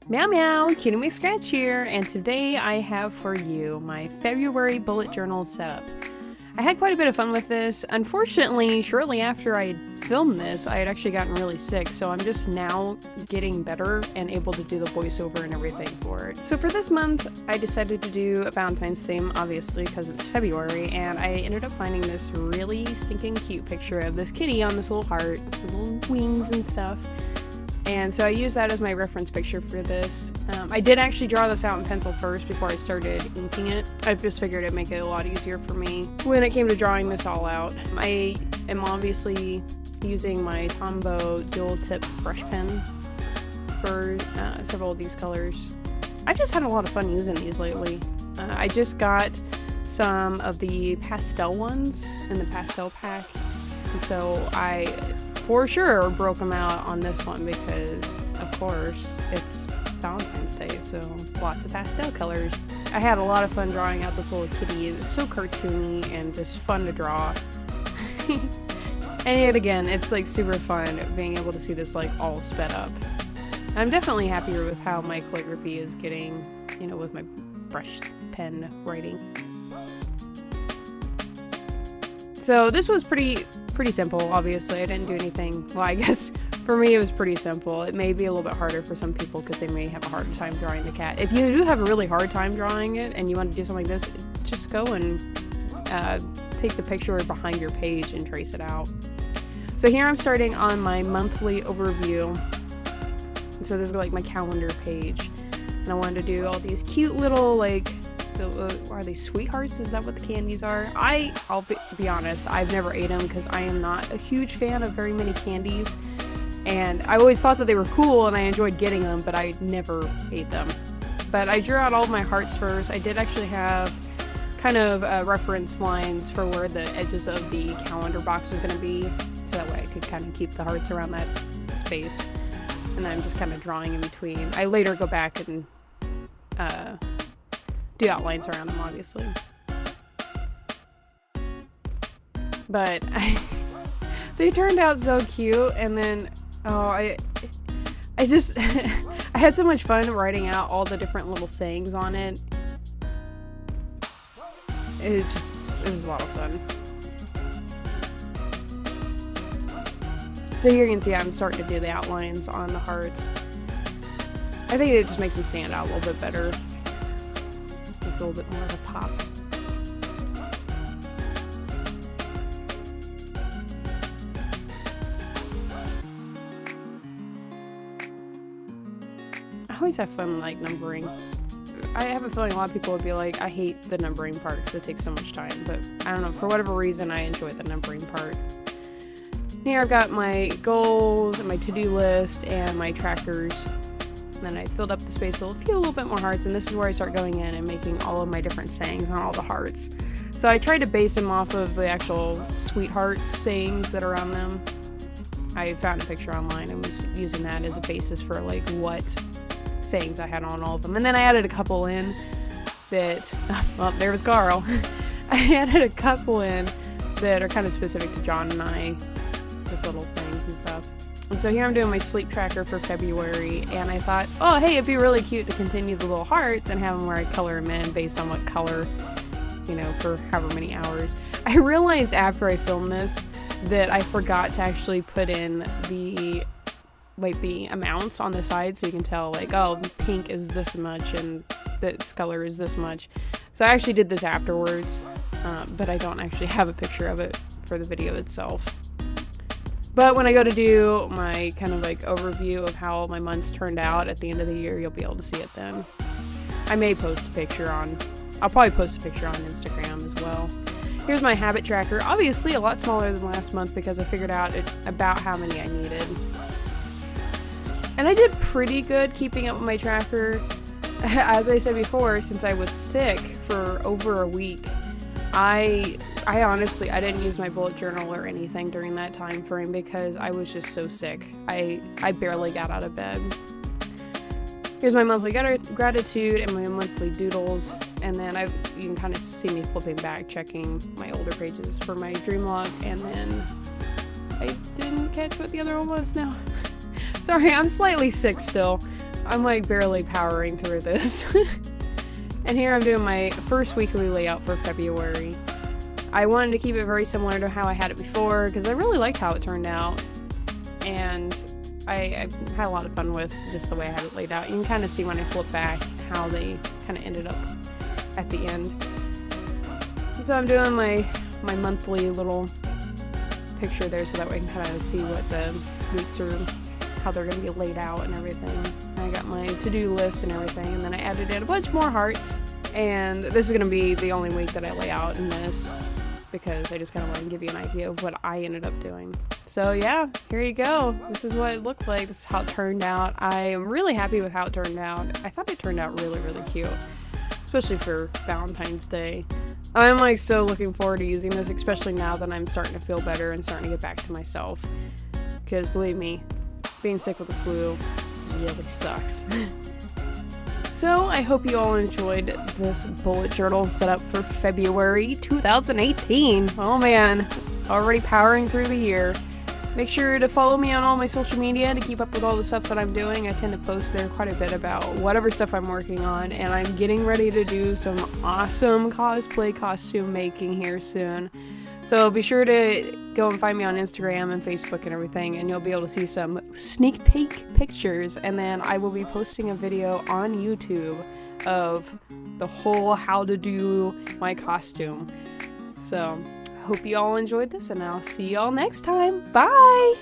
Meow meow, Kitty McScratch here, and today I have for you my February bullet journal setup. I had quite a bit of fun with this. Unfortunately, shortly after I had filmed this, I had actually gotten really sick, so I'm just now getting better and able to do the voiceover and everything for it. So for this month, I decided to do a Valentine's theme, obviously, because it's February, and I ended up finding this really stinking cute picture of this kitty on this little heart, with little wings and stuff. And so I used that as my reference picture for this. I did actually draw this out in pencil first before I started inking it. I just figured it'd make it a lot easier for me when it came to drawing this all out. I am obviously using my Tombow dual tip brush pen for several of these colors. I've just had a lot of fun using these lately. I just got some of the pastel ones in the pastel pack, and so I for sure broke them out on this one because, of course, it's Valentine's Day, so lots of pastel colors. I had a lot of fun drawing out this little kitty. It was so cartoony and just fun to draw. And yet again, it's like super fun being able to see this like all sped up. I'm definitely happier with how my calligraphy is getting, you know, with my brush pen writing. So this was pretty simple, obviously. I didn't do anything, well, I guess for me it was pretty simple. It may be a little bit harder for some people because they may have a harder time drawing the cat. If you do have a really hard time drawing it and you want to do something like this, just go and take the picture behind your page and trace it out. So here I'm starting on my monthly overview. So this is like my calendar page. And I wanted to do all these cute little like, are they sweethearts? Is that what the candies are? I'll be honest, I've never ate them because I am not a huge fan of very many candies. And I always thought that they were cool and I enjoyed getting them, but I never ate them. But I drew out all of my hearts first. I did actually have kind of reference lines for where the edges of the calendar box was going to be, so that way I could kind of keep the hearts around that space. And then I'm just kind of drawing in between. I later go back and do outlines around them, obviously. But they turned out so cute, and then I just I had so much fun writing out all the different little sayings on it. It was a lot of fun. So here you can see I'm starting to do the outlines on the hearts. I think it just makes them stand out a little bit better. It's a little bit more of a pop. I always have fun like numbering. I have a feeling a lot of people would be like, I hate the numbering part because it takes so much time, but I don't know, for whatever reason I enjoy the numbering part. Here I've got my goals and my to-do list and my trackers. And then I filled up the space with a little bit more hearts, and this is where I start going in and making all of my different sayings on all the hearts. So I tried to base them off of the actual sweethearts sayings that are on them. I found a picture online and was using that as a basis for like what sayings I had on all of them. And then I added a couple in that, well, there was Carl. I added a couple in that are kind of specific to John and I, just little sayings and stuff. And so here I'm doing my sleep tracker for February, and I thought, oh hey, it'd be really cute to continue the little hearts and have them where I color them in based on what color, you know, for however many hours. I realized after I filmed this that I forgot to actually put in the amounts on the side so you can tell like, oh, pink is this much and this color is this much. So I actually did this afterwards, but I don't actually have a picture of it for the video itself. But when I go to do my kind of like overview of how my months turned out at the end of the year, you'll be able to see it then. I may post a picture I'll probably post a picture on Instagram as well. Here's my habit tracker. Obviously a lot smaller than last month because I figured out about how many I needed. And I did pretty good keeping up with my tracker. As I said before, since I was sick for over a week, I honestly, I didn't use my bullet journal or anything during that time frame because I was just so sick. I barely got out of bed. Here's my monthly gratitude and my monthly doodles. And then you can kind of see me flipping back, checking my older pages for my dream log. And then I didn't catch what the other one was now. Sorry, I'm slightly sick still. I'm like barely powering through this. And here I'm doing my first weekly layout for February. I wanted to keep it very similar to how I had it before because I really liked how it turned out. And I had a lot of fun with just the way I had it laid out. You can kind of see when I flip back how they kind of ended up at the end. And so I'm doing my monthly little picture there so that way I can kind of see what the weeks are, how they're going to be laid out and everything. I got my to-do list and everything, and then I added in a bunch more hearts. And this is going to be the only week that I lay out in this because I just kind of want to give you an idea of what I ended up doing. So yeah, here you go. This is what it looked like. This is how it turned out. I am really happy with how it turned out. I thought it turned out really, really cute, especially for Valentine's Day. I'm like so looking forward to using this, especially now that I'm starting to feel better and starting to get back to myself. Because believe me, being sick with the flu really sucks. So I hope you all enjoyed this bullet journal setup for February 2018. Oh man, already powering through the year. Make sure to follow me on all my social media to keep up with all the stuff that I'm doing. I tend to post there quite a bit about whatever stuff I'm working on, and I'm getting ready to do some awesome cosplay costume making here soon. So be sure to go and find me on Instagram and Facebook and everything, and you'll be able to see some sneak peek pictures. And then I will be posting a video on YouTube of the whole how to do my costume. So I hope you all enjoyed this, and I'll see you all next time. Bye!